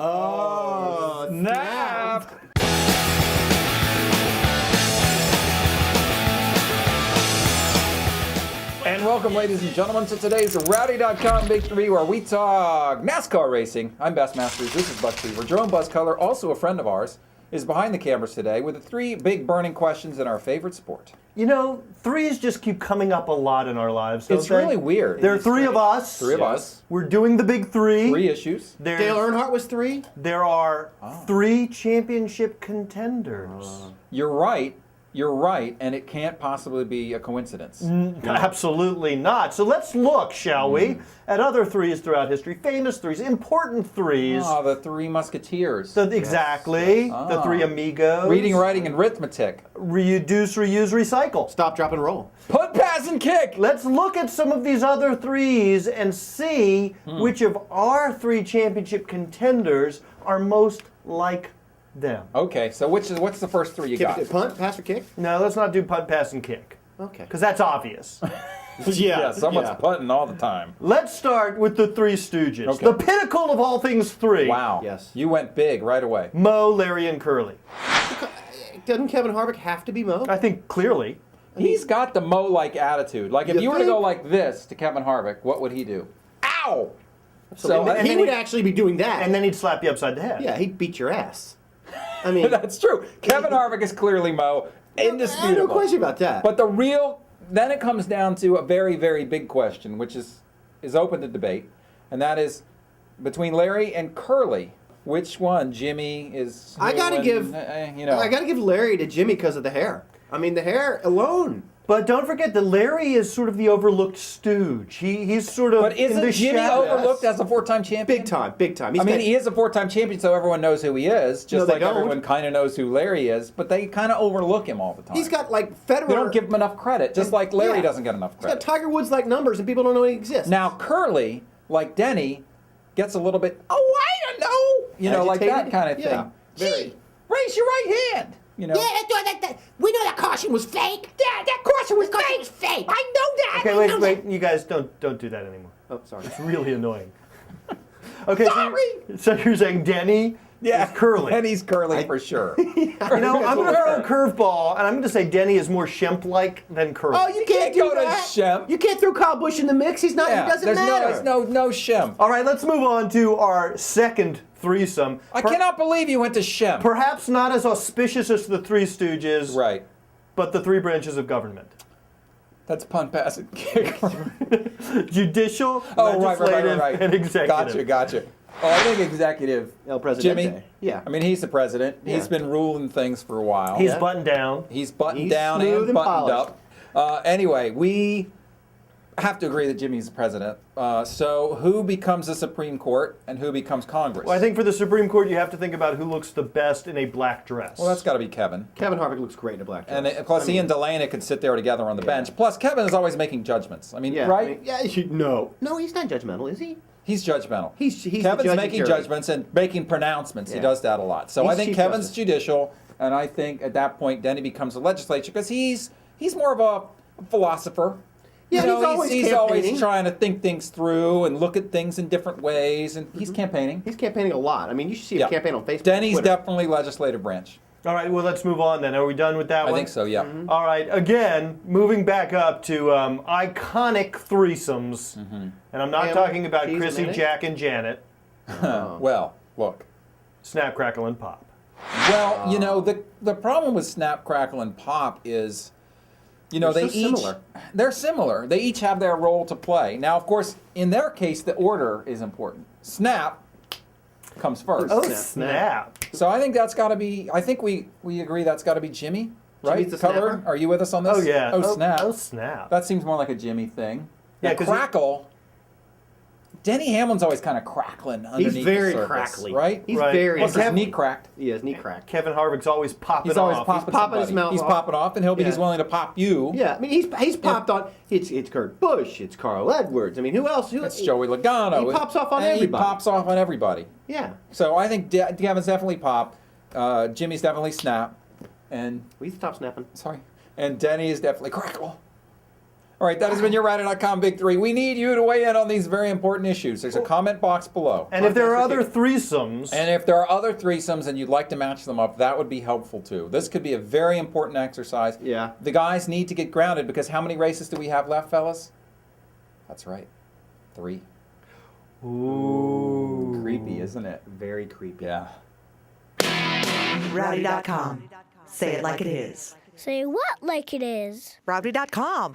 Oh, snap! And welcome, ladies and gentlemen, to today's Rowdy.com Big Three, where we talk NASCAR racing. I'm Bass Masters. This is Buck Fever. Jerome Buzzcolor, also a friend of ours, is behind the cameras today with the three big burning questions in our favorite sport. You know, threes just keep coming up a lot in our lives, don't It's they? really weird. There are three of us. Three of us. We're doing the big three. Three issues. Dale Earnhardt was 3? There are three championship contenders. You're right. You're right, and it can't possibly be a coincidence. Absolutely not. So let's look, shall we, at other threes throughout history, famous threes, important threes. Oh, the Three Musketeers. Exactly. The three amigos. Reading, writing, and arithmetic. Reduce, reuse, recycle. Stop, drop, and roll. Put, pass, and kick. Let's look at some of these other threes and see which of our three championship contenders are most like them. Okay, so what's the first three you got? Punt, pass, or kick? No, let's not do punt, pass, and kick. Okay. Because that's obvious. Yeah, someone's punting all the time. Let's start with the Three Stooges. Okay. The pinnacle of all things three. Wow. Yes. You went big right away. Mo, Larry, and Curly. Doesn't Kevin Harvick have to be Mo? I think clearly. He's got the Mo-like attitude. Like, if You you were to go think? like this to Kevin Harvick, what would he do? Ow! And he then would he- actually be doing that. And then he'd slap you upside the head. yeah, he'd beat your ass. I mean, That's true. Kevin Harvick is clearly Mo. Indisputable. no question about that. But then it comes down to a very, very big question, which is open to debate, and that is between Larry and Curly. Which one? Jimmy is. I gotta new give, and, I gotta give Larry to Jimmy because of the hair. I mean, the hair alone. But don't forget that Larry is sort of the overlooked stooge. He's sort of But in isn't the Jimmy shadows. overlooked as a four-time champion? Big time, big time. He's I mean, got- he is a four-time champion, so everyone knows who he is, just No, they like don't. everyone kind of knows who Larry is, but they kind of overlook him all the time. He's got like Federer. They don't give him enough credit, just like Larry Yeah. doesn't get enough He's got credit. Tiger Woods like numbers, and people don't know he exists. Now, Curly, like Denny, gets a little bit, oh, I don't know, you know, like that Agitated? kind of thing. Yeah, very. Gee, raise your right hand, you know. We know that caution was fake. Yeah, that caution was fake. I know that. Okay, wait. You guys don't do that anymore. Oh, sorry. It's really annoying. Okay, Sorry. so you're saying Denny is Curly. Denny's Curly for sure. You know, I'm going to throw a curveball, and I'm going to say Denny is more Shemp-like than Curly. Oh, you can't go do to that. Shemp. You can't throw Kyle Busch in the mix. He's not. Yeah, It doesn't there's matter. no Shem. All right, let's move on to our second threesome. I cannot believe you went to Shem. Perhaps not as auspicious as the Three Stooges, Right. but the three branches of government. That's punt, pass, and kick. Judicial, Oh, legislative, right. and executive. Gotcha. Oh, I think executive. El Presidente. Jimmy. Yeah. I mean, he's the president. He's Yeah. been ruling things for a while. He's Yeah. buttoned down. He's buttoned He's down smooth and and buttoned polished. up. Anyway, we have to agree that Jimmy's the president. So who becomes the Supreme Court and who becomes Congress? Well, I think for the Supreme Court, you have to think about who looks the best in a black dress. Well, that's got to be Kevin. Kevin Harvick looks great in a black dress. And plus, he and Delaney could sit there together on the bench. Plus, Kevin is always making judgments. I mean, Yeah, right? I mean, yeah, no, he's not judgmental, is he? He's judgmental. He's the Kevin's judge and making jury. judgments and making pronouncements. He Yeah. does that a lot. So He's I think Chief Kevin's Justice. judicial, and I think at that point Denny becomes a legislature because he's more of a philosopher. Yeah, You know, he's always he's always campaigning. trying to think things through and look at things in different ways, and he's campaigning. He's campaigning a lot. I mean, you should see him Yeah. campaign on Facebook. Denny's Twitter. definitely legislative branch. All right, well, let's move on then. Are we done with that I one? think so. Yeah. All right, again, moving back up to iconic threesomes. And I'm not Ham, talking about cheese, and Chrissy, mayonnaise? Jack, and Janet. Well, look. Snap, crackle, and pop. Well, you know, the problem with Snap, Crackle, and Pop is, you know, They're they so each similar. they're similar. They each have their role to play. Now, of course, in their case, the order is important. Snap comes first. Oh, Snap. snap. So I think that's got to be. I think we agree that's got to be Jimmy, right? Jimmy's the Cutler, snapper? are you with us on this? Oh, yeah. Oh, snap. Oh, snap. That seems more like a Jimmy thing. Yeah, Now, 'cause he- Crackle. Denny Hamlin's always kind of crackling underneath He's very the surface, crackly. right? He's Right. very. Plus his Kevin- knee cracked. He has knee crack. Kevin Harvick's always popping He's always off. popping, popping his somebody. mouth He's off. popping off, and he'll be Yeah. he's willing to pop you. Yeah, I mean, he's popped on. It's Kurt Busch. It's Carl Edwards. I mean, who else? It's Joey Logano. He pops off on And everybody. He pops off on everybody. Yeah. So I think Kevin's definitely pop. Jimmy's definitely snap, and We stop snapping. sorry, and Denny is definitely crackle. All right, that has been your Rowdy.com Big Three. We need you to weigh in on these very important issues. There's a comment box below. And if there are other threesomes, And if there are other threesomes and you'd like to match them up, that would be helpful too. This could be a very important exercise. Yeah. The guys need to get grounded because how many races do we have left, fellas? That's right. 3. ooh, Creepy, isn't it? Very creepy. Yeah. Rowdy.com. Say it like it is. Say what like it is? Rowdy.com.